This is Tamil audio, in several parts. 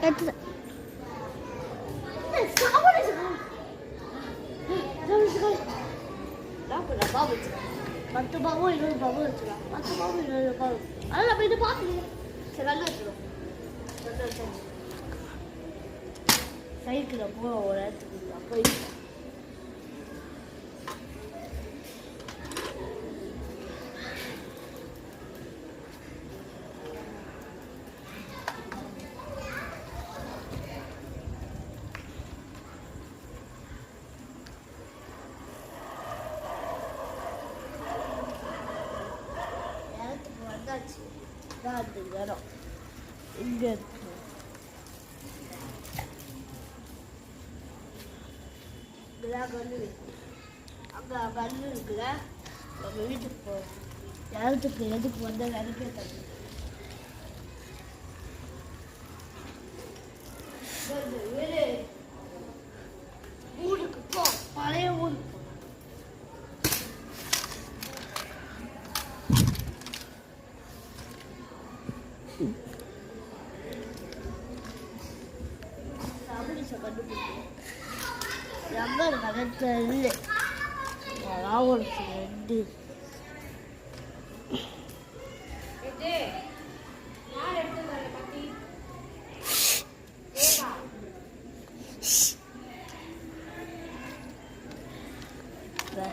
பத்து பாவம் 20 பாவம் வச்சுக்கலாம். 10 பாவம் 20 பாவம். அதெல்லாம் நம்ம இது பார்க்கணும். சரி நல்லா வச்சுருவோம். சைக்கிளில் போக ஒரு இடத்துக்கு போய் இடம் இங்கே இருக்கு. கல்லு அங்கே கல்லு இருக்குல்ல, நம்ம வீட்டுக்கு போகிறோம். இடத்துக்கு எதுக்கு வந்தால் எனக்கே தண்ணி ஊருக்கு போ, பழைய ஊருக்கு போ. ரப்பர் கலெக்டர் இல்லை, ஒரு ரெண்டு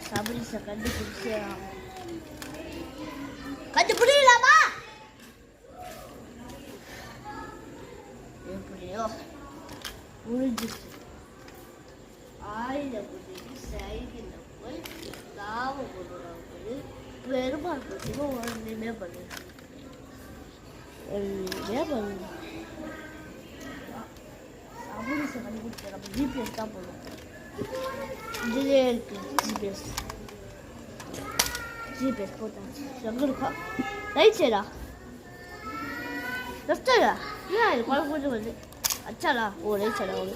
சபரிசை கண்டுபிடிச்சே கண்டுபிடிக்கலாமா? எப்படியோ முடிஞ்சிச்சு. ஆயுதம் புரிஞ்சு சைக்கிள் போய் லாபம் போய் பெருமாள் பற்றியும் ஒன்றுமே பண்ணு சபரிசை கண்டுபிடிச்ச நம்ம ஜிபிஎஸ் தான் போடுவோம். இதுலேயே இருக்கு ஜிபிஎஸ் போட்டாச்சு. எங்கே இருக்கா? ரைட் சைடா லெஃப்ட் சைடா? ஏன் இது குழம்பு கொஞ்சம் வந்து அச்சாடா? ஓ ரைட் சைடா. ஒரு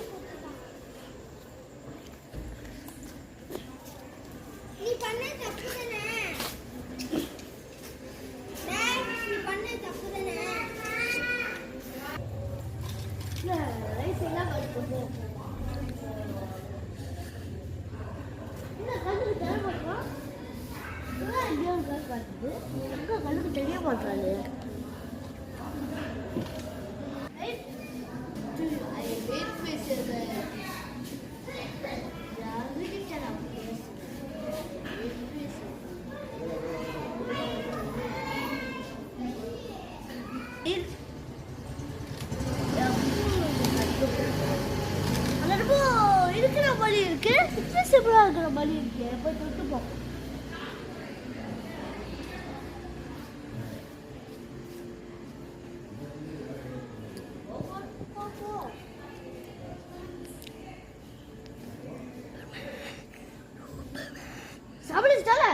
கண்ணுக்கு தெரிய மாட்டாரு. இருக்கிற மாதிரி இருக்கு, இன்விசிபிளா இருக்கிற மாதிரி இருக்கு. போய் தொட்டு போ. சாப்பிடுச்சுட்டால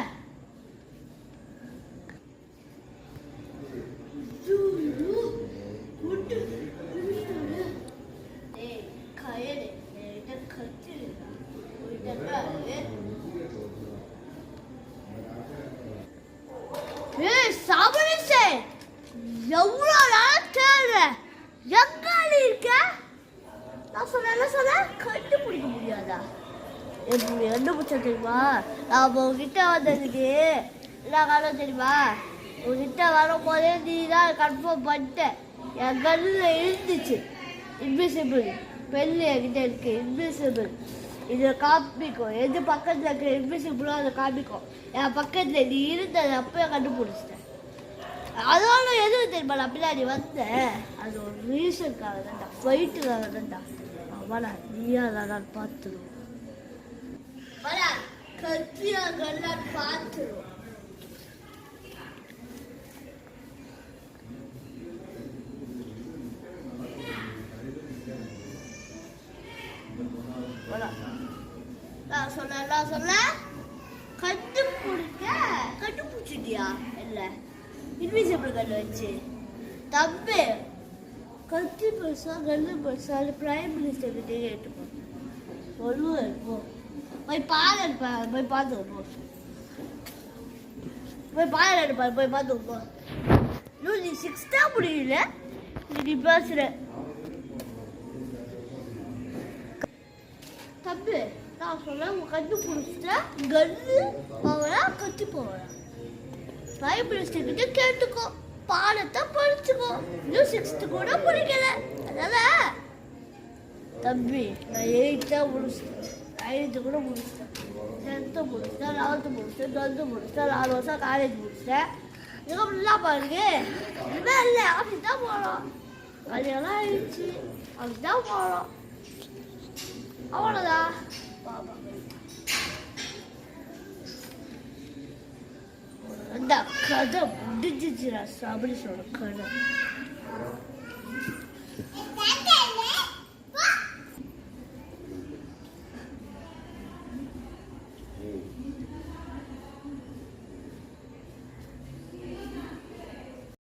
எவ்வளோ தேவை எங்காலி இருக்க? நான் சொன்னேன் கண்டுபிடிக்க முடியாதா? எப்படி கண்டுபிடிச்சா தெரியுமா? நான் உங்ககிட்ட வந்ததுக்கு என்ன காரணம் தெரியுமா? உங்ககிட்ட வரும்போதே நீ தான் கன்ஃபார்ம் பண்ணிட்டேன். என் கண்ணில் இருந்துச்சு இன்விசிபிள் பெண்ணு என்கிட்ட இருக்கு. இன்விசிபிள் இதை காமிக்கும். எது பக்கத்தில் இருக்கிற இன்விசிபிளோ அதை காமிக்கும். என் பக்கத்தில் நீ இருந்தது அப்பயே கண்டுபிடிச்சிட்டேன். அதோட எதுவும் தெரியுமா? நான் பின்னாடி வந்தேன். அது ஒரு ரீசனுக்காக தான்டா, ஃபைட்டுக்காக தான்டா. அவனா நீயா தான் பார்த்துருவோம். கத்தியாக பார்த்துருவோம். நான் சொல்ல கண்டுபிடிச்சிட்டியா? இல்லை இன்விசிபிள் கல் வச்சு தம்பி கத்தி பெருசா கல்லு பெருசா அது பிரைம் மினிஸ்டர் கிட்டே கேட்டுப்போம். சொல்லுவேன் போ, போய் பால் எடுப்பாரு, போய் பார்த்துக்கோ. போய் பால் எடுப்பாரு, போய் பார்த்துக்கோ. நீ 6 தான் முடியல, நீ பேசுற தம்பி நான் சொன்னேன் உங்க கண்டுபிடிச்சிட்டேன் கன்னு அவனா கட்டி போவேன் பைபிள்கிட்ட கேட்டுக்கோ பாடத்தை படிச்சுக்கோ இன்னும் 6th கூட படிக்கல அதனால தம்பி நான் 8th முடிச்சிட்டேன் 9th கூட முடிச்சிட்டேன் 10th முடிச்சிட்டேன் 11th முடிச்சிட்டேன் 12th முடிச்சிட்டேன் 4 வருஷம் காலேஜ் முடிச்சிட்டேன் இதுக்கப்புறம் என்ன பாருங்க இதுவே இல்லை அப்படிதான் போகிறோம் கல்யாணம் ஆயிடுச்சு அப்படிதான் போகிறோம் அவ்வளோதான் பாபா அந்த கதை முடிஞ்சிச்சுடா அப்படி சொல்ற கதை